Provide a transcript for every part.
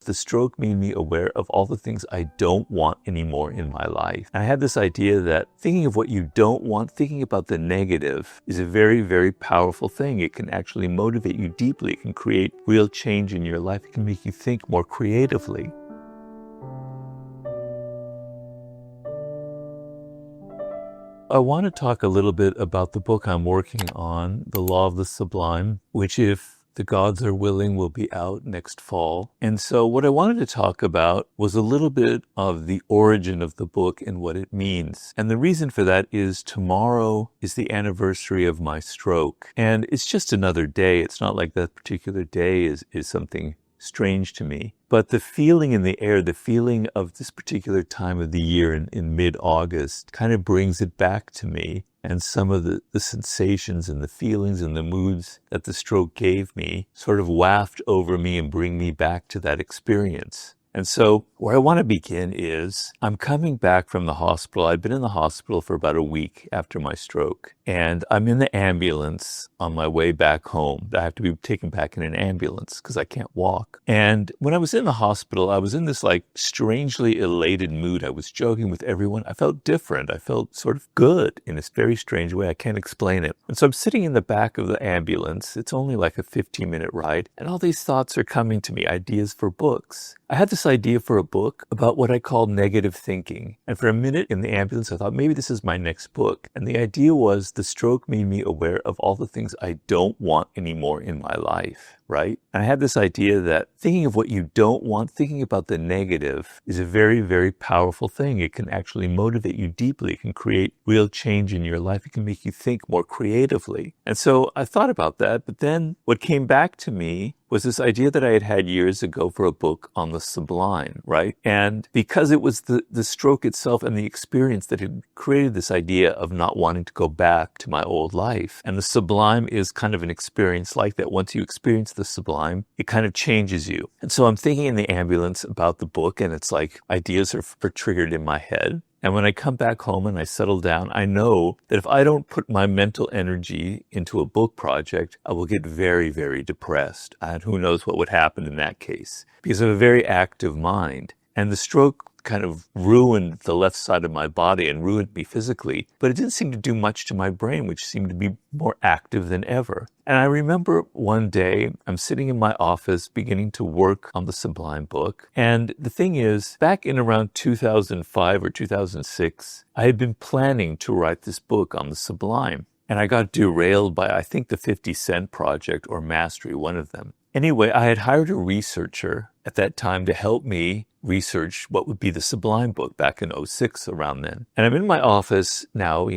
The stroke made me aware of all the things I don't want anymore in my life. And I had this idea that thinking of what you don't want, thinking about the negative, is a very, very powerful thing. It can actually motivate you deeply. It can create real change in your life. It can make you think more creatively. I want to talk a little bit about the book I'm working on, The Law of the Sublime, which, if the gods are willing, will be out next fall. And so what I wanted to talk about was a little bit of the origin of the book and what it means. And the reason for that is tomorrow is the anniversary of my stroke. And it's just another day. It's not like that particular day is something strange to me. But the feeling in the air, the feeling of this particular time of the year in mid-August kind of brings it back to me. And some of the sensations and the feelings and the moods that the stroke gave me sort of waft over me and bring me back to that experience. And so where I want to begin is I'm coming back from the hospital. I'd been in the hospital for about a week after my stroke, and I'm in the ambulance on my way back home. I have to be taken back in an ambulance because I can't walk. And when I was in the hospital, I was in this like strangely elated mood. I was joking with everyone. I felt different. I felt sort of good in this very strange way. I can't explain it. And so I'm sitting in the back of the ambulance. It's only like a 15-minute ride. And all these thoughts are coming to me, ideas for books. I had this idea for a book about what I call negative thinking. And for a minute in the ambulance, I thought maybe this is my next book. And the idea was the stroke made me aware of all the things I don't want anymore in my life, right? And I had this idea that thinking of what you don't want, thinking about the negative, is a very, very powerful thing. It can actually motivate you deeply. It can create real change in your life. It can make you think more creatively. And so I thought about that, but then what came back to me was this idea that I had had years ago for a book on the Sublime, right? And because it was the stroke itself and the experience that had created this idea of not wanting to go back to my old life. And the Sublime is kind of an experience like that. Once you experience the Sublime, it kind of changes you. And so I'm thinking in the ambulance about the book, and it's like ideas are triggered in my head. And when I come back home and I settle down, I know that if I don't put my mental energy into a book project, I will get very, very depressed. And who knows what would happen in that case, because I have a very active mind. And the stroke kind of ruined the left side of my body and ruined me physically, but it didn't seem to do much to my brain, which seemed to be more active than ever. And I remember one day I'm sitting in my office beginning to work on the Sublime book. And the thing is, back in around 2005 or 2006, I had been planning to write this book on the Sublime. And I got derailed by, I think, the 50 Cent Project or Mastery, one of them. Anyway, I had hired a researcher at that time to help me research what would be the Sublime book back in '06, around then. And I'm in my office now,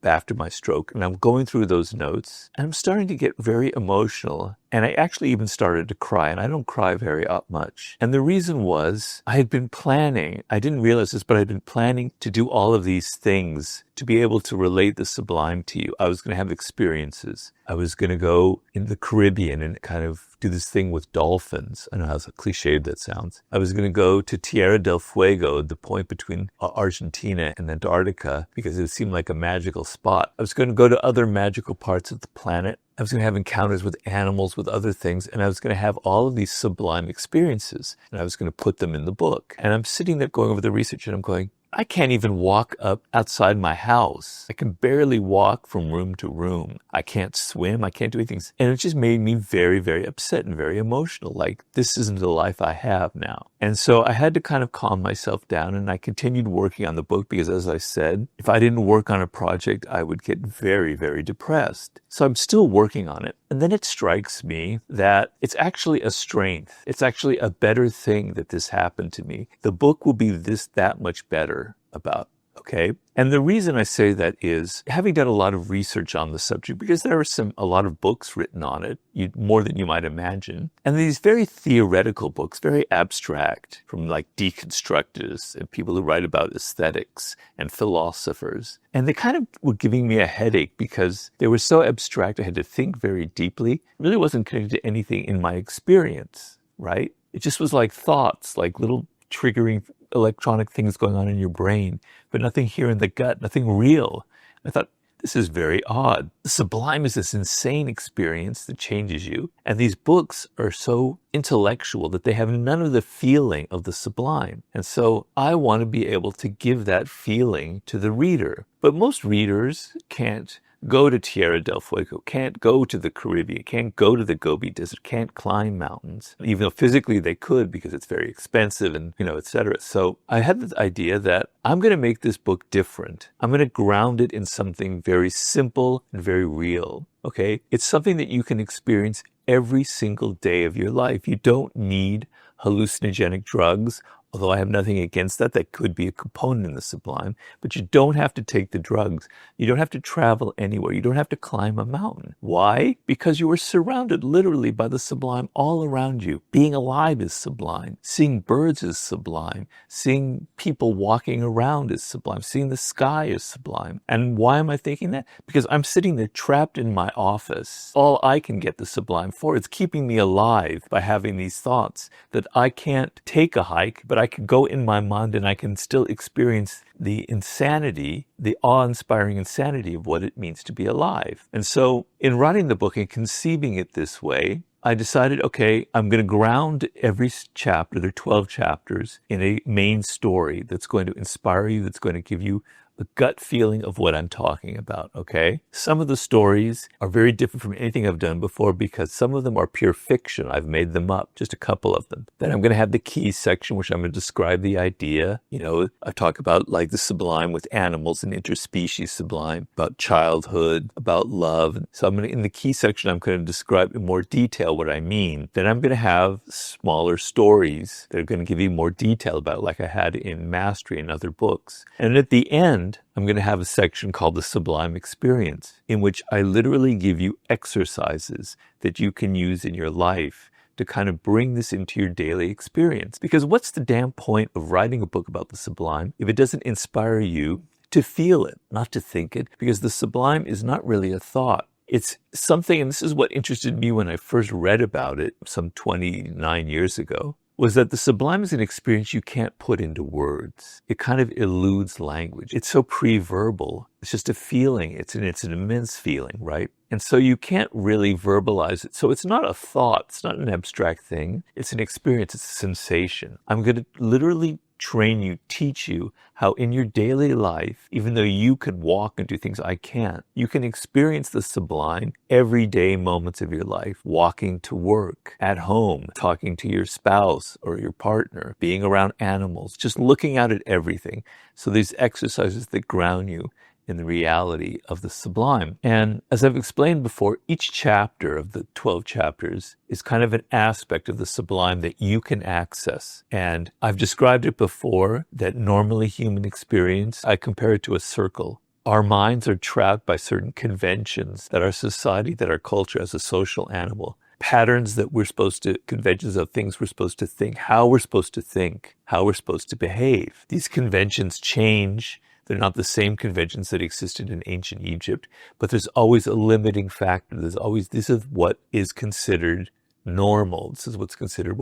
after my stroke, and I'm going through those notes, and I'm starting to get very emotional. And I actually even started to cry, and I don't cry very much. And the reason was I had been planning, I didn't realize this, but I'd been planning to do all of these things to be able to relate the Sublime to you. I was going to have experiences. I was going to go in the Caribbean and kind of do this thing with dolphins. I know how cliched that sounds. I was going to go to Tierra del Fuego, the point between Argentina and Antarctica, because it seemed like a magical spot. I was going to go to other magical parts of the planet. I was going to have encounters with animals, with other things, and I was going to have all of these sublime experiences, and I was going to put them in the book. And I'm sitting there going over the research, and I'm going, I can't even walk up outside my house. I can barely walk from room to room. I can't swim. I can't do anything. And it just made me very, very upset and very emotional. Like, this isn't the life I have now. And so I had to kind of calm myself down, and I continued working on the book because, as I said, if I didn't work on a project, I would get very, very depressed. So I'm still working on it. And then it strikes me that it's actually a strength. It's actually a better thing that this happened to me. The book will be that much better about, okay? And the reason I say that is, having done a lot of research on the subject, because there are a lot of books written on it, more than you might imagine. And these very theoretical books, very abstract, from like deconstructionists and people who write about aesthetics and philosophers. And they kind of were giving me a headache because they were so abstract. I had to think very deeply. It really wasn't connected to anything in my experience, right? It just was like thoughts, like little triggering electronic things going on in your brain, but nothing here in the gut, nothing real. I thought, this is very odd. The sublime is this insane experience that changes you. And these books are so intellectual that they have none of the feeling of the sublime. And so I want to be able to give that feeling to the reader. But most readers can't go to Tierra del Fuego, can't go to the Caribbean, can't go to the Gobi Desert, can't climb mountains, even though physically they could because it's very expensive and, et cetera. So I had this idea that I'm going to make this book different. I'm going to ground it in something very simple and very real. Okay? It's something that you can experience every single day of your life. You don't need hallucinogenic drugs, although I have nothing against that. That could be a component in the sublime. But you don't have to take the drugs. You don't have to travel anywhere. You don't have to climb a mountain. Why? Because you are surrounded literally by the sublime all around you. Being alive is sublime. Seeing birds is sublime. Seeing people walking around is sublime. Seeing the sky is sublime. And why am I thinking that? Because I'm sitting there trapped in my office. All I can get the sublime for is keeping me alive by having these thoughts that I can't take a hike, but I could go in my mind and I can still experience the insanity, the awe-inspiring insanity of what it means to be alive. And so in writing the book and conceiving it this way, I decided, okay, I'm going to ground every chapter, there are 12 chapters, in a main story that's going to inspire you, that's going to give you the gut feeling of what I'm talking about, okay? Some of the stories are very different from anything I've done before because some of them are pure fiction. I've made them up, just a couple of them. Then I'm going to have the key section, which I'm going to describe the idea. I talk about like the sublime with animals and interspecies sublime, about childhood, about love. So in the key section, I'm going to describe in more detail what I mean. Then I'm going to have smaller stories that are going to give you more detail about it, like I had in Mastery and other books. And at the end, I'm going to have a section called the Sublime Experience, in which I literally give you exercises that you can use in your life to kind of bring this into your daily experience. Because what's the damn point of writing a book about the sublime if it doesn't inspire you to feel it, not to think it? Because the sublime is not really a thought. It's something, and this is what interested me when I first read about it some 29 years ago, was that the sublime is an experience you can't put into words. It kind of eludes language. It's so pre-verbal. It's just a feeling. It's an immense feeling, right? And so you can't really verbalize it. So it's not a thought. It's not an abstract thing. It's an experience. It's a sensation. I'm going to literally train you, teach you how in your daily life, even though you can walk and do things I can't, you can experience the sublime everyday moments of your life, walking to work, at home, talking to your spouse or your partner, being around animals, just looking out at everything. So these exercises that ground you in the reality of the sublime. And as I've explained before, each chapter of the 12 chapters is kind of an aspect of the sublime that you can access. And I've described it before that normally human experience, I compare it to a circle. Our minds are trapped by certain conventions that our society, that our culture as a social animal, patterns that conventions of things we're supposed to think, how we're supposed to think, how we're supposed to behave. These conventions change. They're not the same conventions that existed in ancient Egypt, but there's always a limiting factor. This is what is considered normal. This is what's considered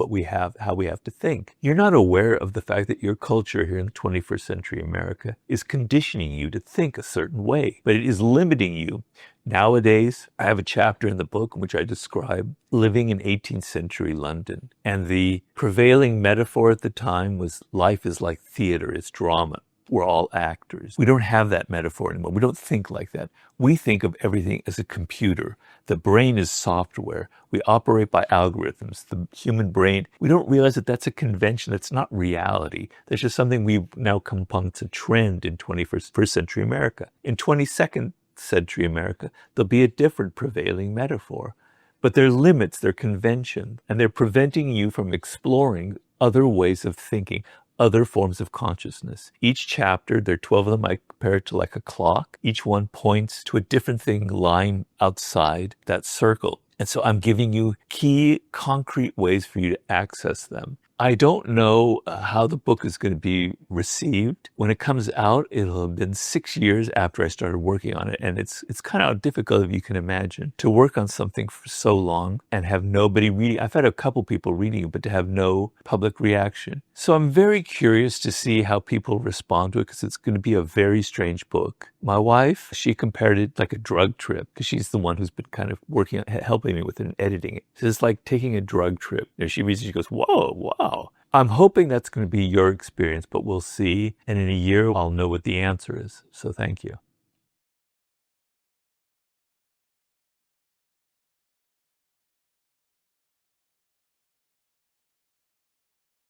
how we have to think. You're not aware of the fact that your culture here in the 21st century America is conditioning you to think a certain way, but it is limiting you. Nowadays, I have a chapter in the book in which I describe living in 18th century London. And the prevailing metaphor at the time was life is like theater, it's drama. We're all actors. We don't have that metaphor anymore. We don't think like that. We think of everything as a computer. The brain is software. We operate by algorithms. The human brain, we don't realize that that's a convention. That's not reality. That's just something we've now come upon. It's a trend in 21st century America. In 22nd century America, there'll be a different prevailing metaphor. But there are limits, there are convention, and they're preventing you from exploring other ways of thinking, other forms of consciousness. Each chapter, there are 12 of them, I compare it to like a clock. Each one points to a different thing lying outside that circle. And so I'm giving you key, concrete ways for you to access them. I don't know how the book is going to be received. When it comes out, it'll have been 6 years after I started working on it. And it's kind of difficult, if you can imagine, to work on something for so long and have nobody reading. I've had a couple people reading it, but to have no public reaction. So I'm very curious to see how people respond to it, because it's going to be a very strange book. My wife, she compared it like a drug trip, because she's the one who's been kind of working on helping me with it and editing it. So it's like taking a drug trip. You know, she reads it, she goes, whoa, wow. I'm hoping that's going to be your experience, but we'll see. And in a year, I'll know what the answer is. So thank you.